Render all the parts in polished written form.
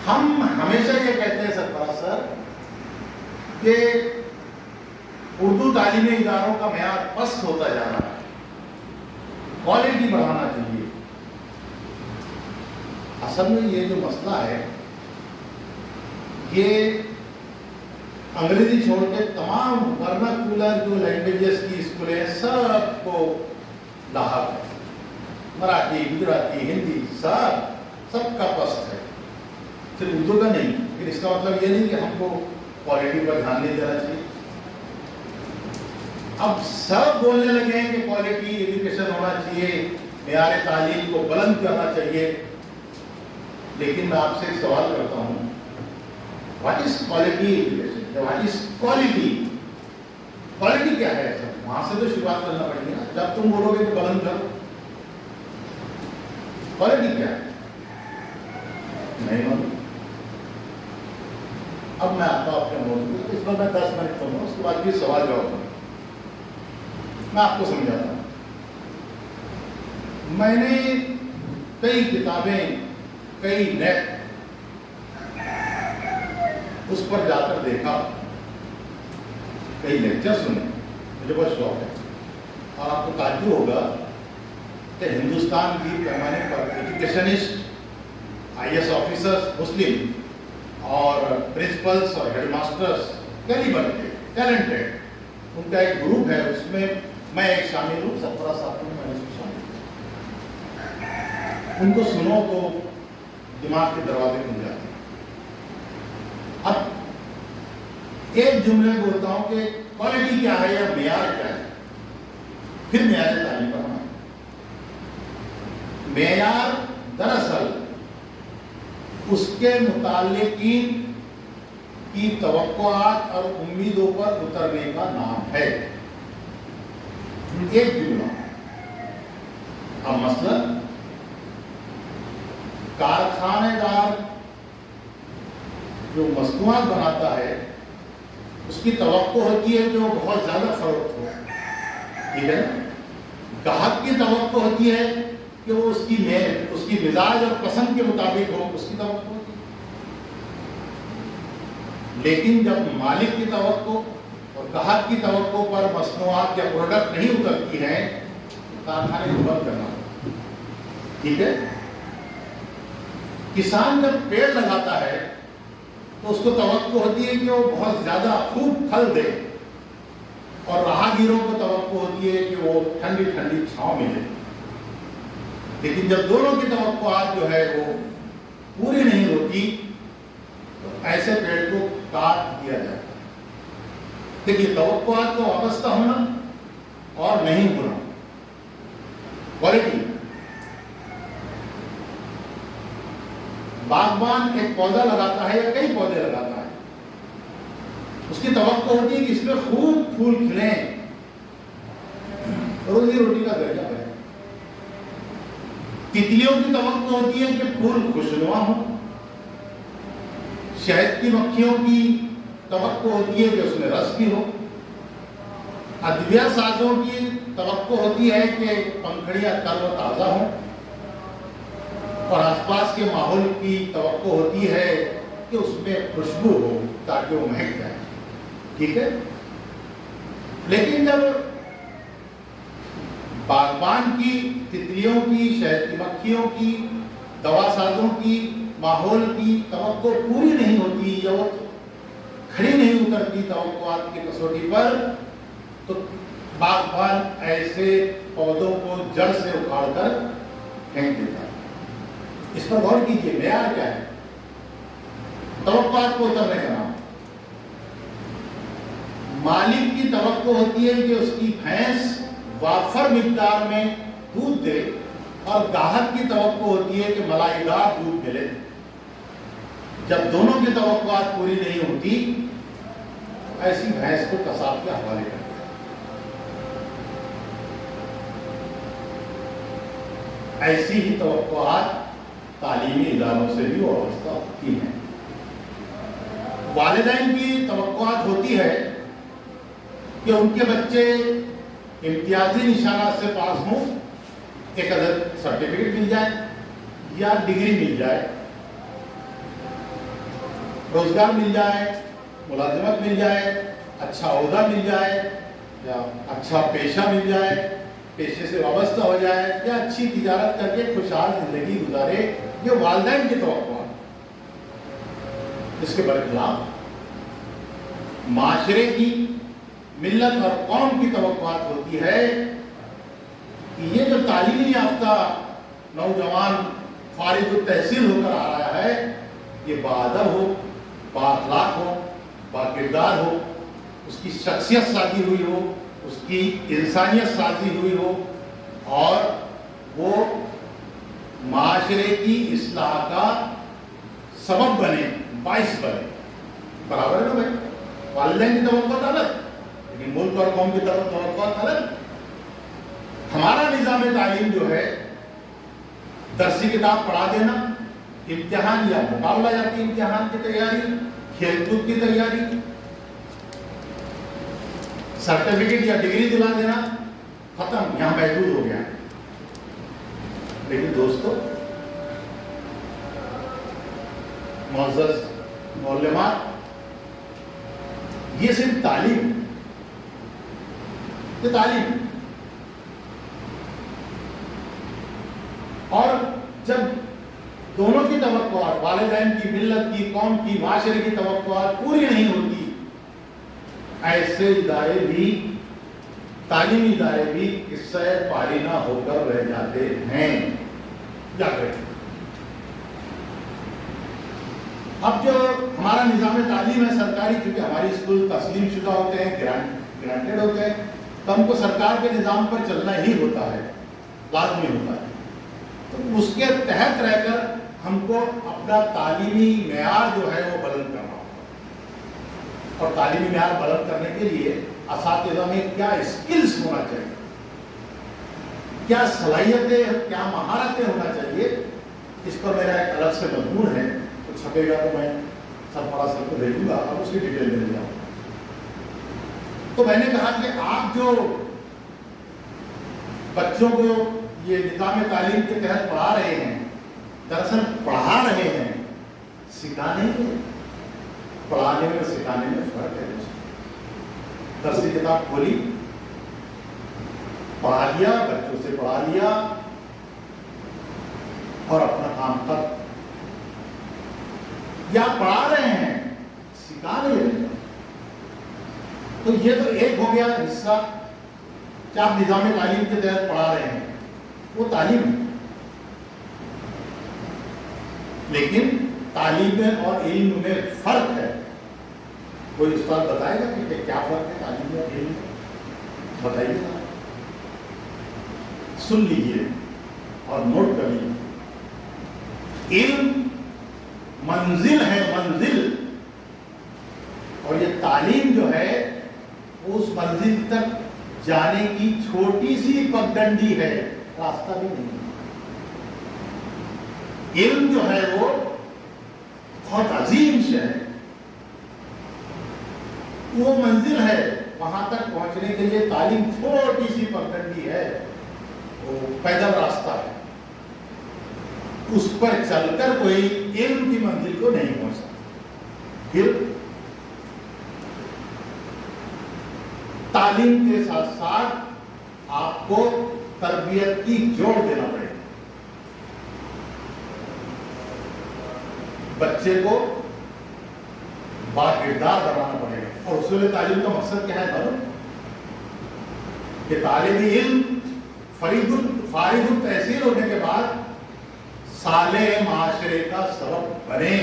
ہم ہمیشہ یہ کہتے ہیں سرفراز سر کہ اردو تعلیمی اداروں کا معیار پست ہوتا جا رہا ہے، کوالٹی بڑھانا چاہیے۔ اصل میں یہ جو مسئلہ ہے یہ انگریزی چھوڑ کے تمام ورناکولر جو لینگویجز کی اسکولیں ہیں سب کو لاحق ہے، مراٹھی، گجراتی، ہندی سب کا پست ہے، صرف اردو کا نہیں۔ لیکن اس کا مطلب یہ نہیں کہ ہم کو کوالٹی پر دھیان نہیں دینا چاہیے۔ اب سب بولنے لگے ہیں کہ کوالٹی ایجوکیشن ہونا چاہیے، معیار تعلیم کو بلند کرنا چاہیے، لیکن میں آپ سے ایک سوال کرتا ہوں، what is quality education? What is quality? Quality کیا ہے؟ وہاں سے تو شروعات کرنا پڑے گی نا۔ جب تم بولو گے کہ بلند کرو، کوالٹی کیا ہے؟ نہیں معلوم۔ اب میں آتا ہوں اپنے موضوع، اس پر میں 10 منٹ کروں گا، اس کے بعد بھی سوال جواب کروں، میں آپ کو سمجھاتا ہوں۔ میں نے کئی کتابیں، کئی نیٹ اس پر جا کر دیکھا، کئی لیکچر سنے، مجھے بہت شوق ہے، اور آپ کو تعجب ہوگا کہ ہندوستان کی پیمانے پر ایجوکیشنسٹ، آئی ایس آفیسرز مسلم اور پرنسپلس اور ہیڈ ماسٹرس کیلیبر کے ٹیلنٹڈ، ان کا ایک گروپ ہے، اس میں میں ایک شامل ہوں، سرفراز صاحب کو میں نے شامل ہوں۔ ان کو سنو تو دماغ کے دروازے کھل جاتے ہیں۔ اب ایک جملے میں بولتا ہوں کہ کوالٹی کیا ہے یا معیار کیا ہے، پھر معیار تعلیم پر آنا۔ معیار دراصل اس کے متعلقین کی توقعات اور امیدوں پر اترنے کا نام ہے۔ ایک جملہ۔ اب مثلا کارخانے دار جو مصنوعات بناتا ہے اس کی توقع ہوتی ہے کہ وہ بہت زیادہ فروخت ہو، ٹھیک ہے نا؟ گاہک کی توقع ہوتی ہے کہ وہ اس کی مزاج اور پسند کے مطابق ہو، اس کی توقع ہوتی ہے۔ لیکن جب مالک کی توقع اور گاہک کی توقع پر مصنوعات یا پروڈکٹ نہیں اترتی ہیں، کارخانے کو بند کرنا ہوتا ہے، ٹھیک ہے؟ کسان جب پیڑ لگاتا ہے تو اس کو توقع ہوتی ہے کہ وہ بہت زیادہ خوب پھل دے، اور راہگیروں کو توقع ہوتی ہے کہ وہ ٹھنڈی ٹھنڈی چھاؤں ملے۔ لیکن جب دونوں کی توقعات جو ہے وہ پوری نہیں ہوتی تو ایسے پیڑ کو کاٹ دیا جاتا ہے۔ دیکھیے، توقعات کو وابستہ ہونا اور نہیں ہونا، کوالٹی۔ باغبان ایک پودا لگاتا ہے یا کئی پودے لگاتا ہے، اس کی توقع ہوتی ہے کہ اس میں خوب پھول کھلیں، روزی روٹی کا درجہ بڑھے۔ تتلیوں کی توقع ہوتی ہے کہ پھول خوشنما ہوں، شہد کی مکھیوں کی توقع ہوتی ہے کہ اس میں رس بھی ہو، ادویہ سازوں کی توقع ہوتی ہے کہ پنکھڑیاں تر و تازہ ہوں، اور آس پاس کے ماحول کی توقع ہوتی ہے کہ اس میں خوشبو ہو تاکہ وہ مہک جائے، ٹھیک ہے؟ لیکن جب باغبان کی، تتلیوں کی، شہد کی مکھیوں کی، دوا سازوں کی، ماحول کی توقع پوری نہیں ہوتی یا وہ کھڑی نہیں اترتی توقعات کی کسوٹی پر، تو باغبان ایسے پودوں کو جڑ سے اکھاڑ کر پھینک دیتا ہے۔ اس پر غور کیجیے، معیار کیا ہے؟ توقعات کو اترنے کا نام۔ مالک کی توقع ہوتی ہے کہ اس کی بھینس وافر مقدار میں دودھ دے، اور گاہک کی توقع ہوتی ہے کہ ملائی دار دودھ ملے۔ جب دونوں کی توقعات پوری نہیں ہوتی تو ایسی بھینس کو قصاب کے حوالے کر دیا۔ ایسی ہی توقعات تعلیمی اداروں سے بھی وابستہ ہوتی ہیں۔ والدین کی توقعات ہوتی ہے کہ ان کے بچے امتیازی نشانات سے پاس ہوں، ایک عدد سرٹیفکیٹ مل جائے یا ڈگری مل جائے، روزگار مل جائے، ملازمت مل جائے، اچھا عہدہ مل جائے، یا اچھا پیشہ مل جائے، پیشے سے وابستہ ہو جائے، یا اچھی تجارت کر کے خوشحال زندگی گزارے، یہ والدین کی توقع ہے۔ اس کے برخلاف معاشرے کی، ملت اور قوم کی توقعات ہوتی ہے کہ یہ جو تعلیمی یافتہ نوجوان فارغ التحصیل ہو کر آ رہا ہے، یہ باادب ہو، بااخلاق ہو، باکردار ہو، اس کی شخصیت سازی ہوئی ہو، اس کی انسانیت سازی ہوئی ہو، اور وہ معاشرے کی اصلاح کا سبب بنے، باعث بنے۔ برابر ہے نا بھائی؟ والدین کی توقعات الگ، لیکن ملک اور قوم کی توقعات الگ۔ ہمارا نظام تعلیم جو ہے، درسی کتاب پڑھا دینا، امتحان یا مقابلہ جاتی امتحان کی تیاری، کھیل کود کی تیاری، سرٹیفکیٹ یا ڈگری دلا دینا، ختم، یہاں محدود ہو گیا۔ لیکن دوستو، معزز معلمات، یہ صرف تعلیم، یہ تعلیم، اور جب دونوں کی توقعات، والدین کی، ملت کی، قوم کی، معاشرے کی توقعات پوری نہیں ہوتی، ایسے ادارے بھی، تعلیمی ادارے بھی اس سے پارینہ ہو کر رہ جاتے ہیں۔ کیا کریں؟ اب جو ہمارا نظام تعلیم ہے سرکاری، کیونکہ ہماری اسکول تسلیم شدہ ہوتے ہیں، گرانٹیڈ ہوتے ہیں، تو ہم کو سرکار کے نظام پر چلنا ہی ہوتا ہے، لازمی ہوتا ہے۔ تو اس کے تحت رہ کر ہم کو اپنا تعلیمی معیار جو ہے وہ بلند کرنا ہوگا، اور تعلیمی معیار بلند کرنے کے لیے اساتذہ میں کیا اسکلز ہونا چاہیے، کیا صلاحیتیں، کیا مہارتیں ہونا چاہیے، اس پر میرا ایک الگ سے مضمون ہے، تو چھپے گا تو میں سرفراز سر کو بھیجوں گا، اب اس کی ڈیٹیل میں جاؤں گا۔ تو میں نے کہا کہ آپ جو بچوں کو یہ نظام تعلیم کے تحت پڑھا رہے ہیں، دراصل پڑھا رہے ہیں، سکھا نہیں ہے۔ پڑھانے میں اور سکھانے میں فرق ہے۔ درسی کتاب کھولی، پڑھا لیا، بچوں سے پڑھا لیا، اور اپنا کام کر، یا پڑھا رہے ہیں، سکھا نہیں رہے۔ تو یہ تو ایک ہو گیا حصہ کہ آپ نظام تعلیم کے تحت پڑھا رہے ہیں، وہ تعلیم ہے۔ لیکن تعلیم میں اور علم میں فرق ہے۔ کوئی استاد بتائے گا کہ کیا فرق ہے تعلیم میں اور علم میں؟ بتائیے گا، سن لیجیے اور نوٹ کر لیجیے۔ علم منزل ہے، منزل، اور یہ تعلیم جو ہے اس منزل تک جانے کی چھوٹی سی پگڈنڈی ہے، راستہ بھی نہیں۔ علم جو ہے وہ بہت عظیم شے ہے، وہ منزل ہے، وہاں تک پہنچنے کے لیے تعلیم چھوٹی سی پگڈنڈی ہے، وہ پیدل راستہ ہے، اس پر چل کر کوئی علم کی منزل کو نہیں پہنچ سکتا۔ پھر تعلیم کے ساتھ ساتھ آپ کو تربیت کی جوڑ دینا پڑے گا۔ بچے کو باکردار بنانا پڑے گا۔ اور اصول تعلیم کا مقصد کیا ہے معلوم؟ کہ طالب علم فارغ التحصیل ہونے کے بعد صالح معاشرے کا سبب بنے۔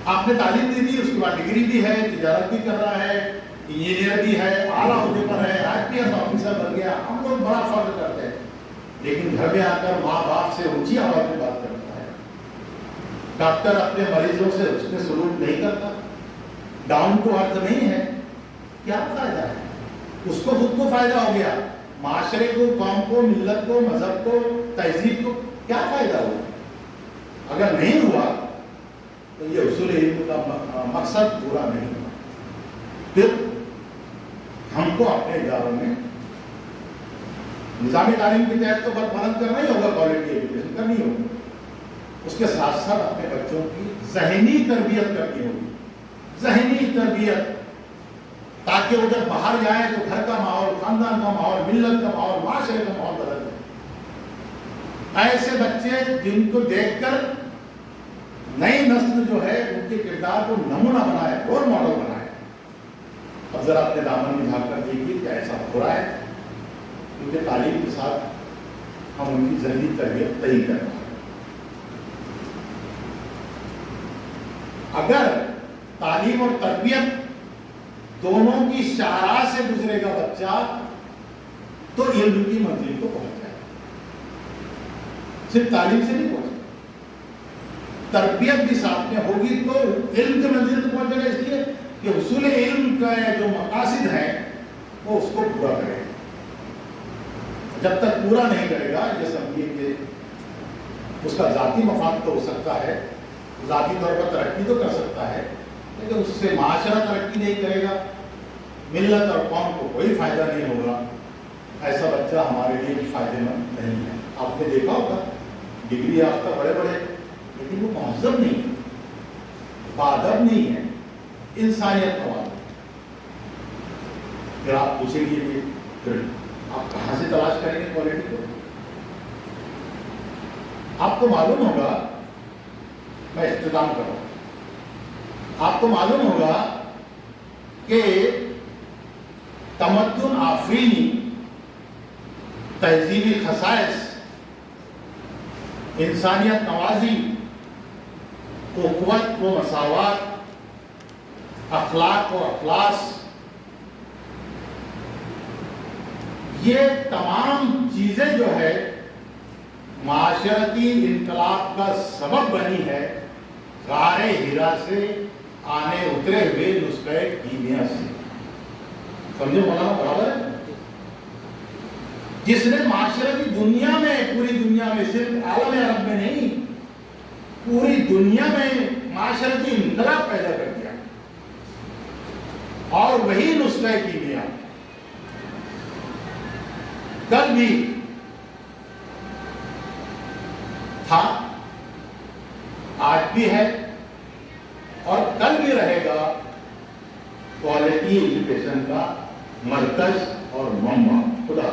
آپ نے تعلیم دی تھی، اس کے بعد ڈگری بھی ہے، تجارت بھی کر رہا ہے، انجینئر بھی ہے، اعلیٰ عہدے پر ہے، IPS آفیسر بن گیا، ہم لوگ بڑا فخر کرتے ہیں، لیکن گھر میں آ کر ماں باپ سے اونچی آواز میں بات کرتا ہے۔ ڈاکٹر اپنے مریضوں سے حسن سلوک نہیں کرتا، ڈاؤن ٹو ارتھ نہیں ہے، کیا فائدہ ہے؟ اس کو خود کو فائدہ ہو گیا، معاشرے کو، قوم کو، ملت کو، مذہب کو، تہذیب کو کیا فائدہ ہوا؟ اگر نہیں ہوا تو یہ اصول علم کا مقصد پورا نہیں ہوا۔ پھر ہم کو اپنے اداروں میں نظام تعلیم کے تحت تو بلند کرنا ہی ہوگا، کوالٹی ایجوکیشن کرنی ہوگی، اس کے ساتھ ساتھ اپنے بچوں کی ذہنی تربیت کرنی ہوگی، ذہنی تربیت، تاکہ وہ جب باہر جائیں تو گھر کا ماحول، خاندان کا ماحول، ملت کا ماحول، معاشرے کا ماحول بدل جائے۔ ایسے بچے جن کو دیکھ کر نئی نسل جو ہے ان کے کردار کو نمونہ بنائے، رول ماڈل بنائے۔ اب ذرا اپنے دامن میں جھانک کر دیکھیے کہ ایسا ہو رہا ہے، کیونکہ تعلیم کے ساتھ ہم ان کی ذہنی تربیت طے کر رہے ہیں۔ اگر تعلیم اور تربیت دونوں کی شاہراہ سے گزرے گا بچہ تو علم کی منزل کو پہنچ جائے گا، صرف تعلیم سے نہیں پہنچے، تربیت بھی ساتھ میں ہوگی تو علم کی منزل کو پہنچے گا، اس لیے کہ حصول علم کا جو مقاصد ہے وہ اس کو پورا کرے گا۔ جب تک پورا نہیں کرے گا، یہ سمجھیے کہ اس کا ذاتی مفاد تو ہو سکتا ہے، ذاتی طور پر ترقی تو کر سکتا ہے، لیکن اس سے معاشرہ ترقی نہیں کرے گا، ملت اور قوم کو کوئی فائدہ نہیں ہوگا۔ ایسا بچہ ہمارے لیے فائدہ مند نہیں ہے۔ آپ نے دیکھا ہوگا ڈگری یافتہ بڑے بڑے، لیکن وہ مہذب نہیں ہے، باادب نہیں ہے، انسانیت کا بات۔ پھر آپ پوچھیں گے کہ پھر آپ کہاں سے تلاش کریں گے کوالٹی کو؟ آپ کو معلوم ہوگا، میں اختتام کروں، آپ کو معلوم ہوگا کہ تمدن آفرینی، تہذیبی خصائص، انسانیت نوازی، اخوت و مساوات، اخلاق و اخلاص، یہ تمام چیزیں جو ہے معاشرتی انقلاب کا سبب بنی ہے غار ہرا سے آنے اترے ہوئے نسخہ کیمیا سے۔ سمجھے مولانا برابر ہے؟ جس نے معاشرتی دنیا میں، پوری دنیا میں، صرف عالم عرب میں نہیں، پوری دنیا میں معاشرتی انقلاب پیدا کر دیا، اور وہی نسخہ کیمیا کل بھی تھا، آج بھی ہے، اور کل بھی رہے گا کوالٹی ایجوکیشن کا مرکز اور منبع۔ خدا